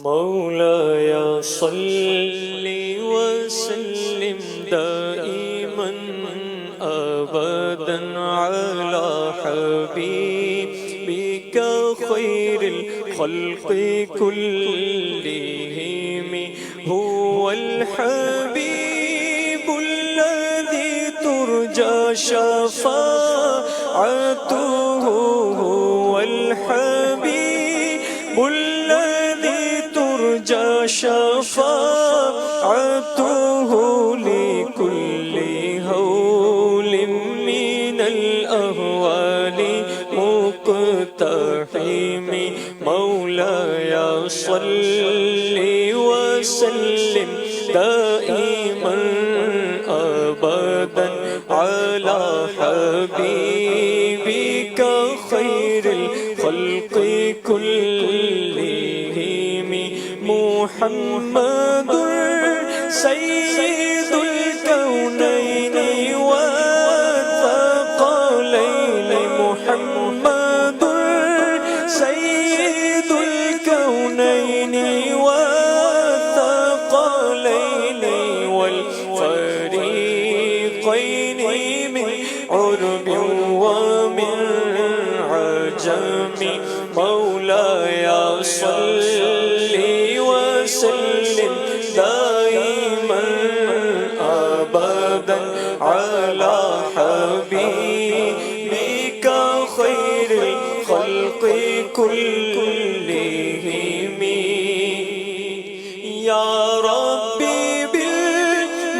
मौलाया सल्ली वसल्लिम दाइमन अबदन अला हबीबिका खैरिल खल्क़ि कुल्लिहिम हुवल हबीबुल्लज़ी तुरजा शफ़ाअतुहु हुवल हबीबुल्लज़ी तुरजा शफ़ाअतुहु लिकुल्ली हौलिम मिनल अहवालि मुक़तहिमी मौलाया सल्लि वसल्लिम दाइमन अबदन अला हबीबिका खैरिल खल्क़ि कुल्लिहिम मुहम्मदुर सय्यिदुल कौनैनि वत्थक़लैनि मुहम्मदुर सय्यिदुल कौनैनि वत्थक़लैनि वल फरीक़ैनि मिन उर्बिन व मिन अजमी मौलाया सल्लि वसल्लिम दाइमन अबदन अला हबीबिका खैरिल खल्क़ि कुल्लिहिम या रब्बी बिल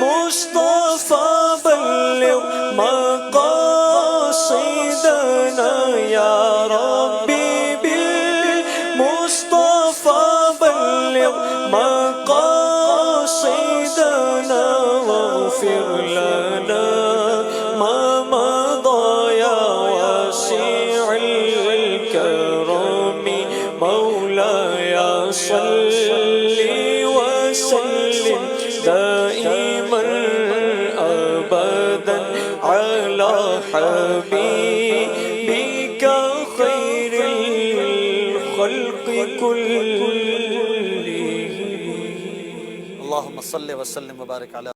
मुस्तफ़ा बल्लिग़ मक़ासिदना या रब्बी बिल मुस्तफ़ा बल्लिग़ मक़ासिदना वग़फ़िर लना मा मदा या वासिअल करम मौलाया सल्लि वसल्लिम दाइमन अबदन अला हबीबिका खैरिल खल्क़ि कुल्लिहिम। अल्लाहुम्मा सल्लि व सल्लिम व बारिक अला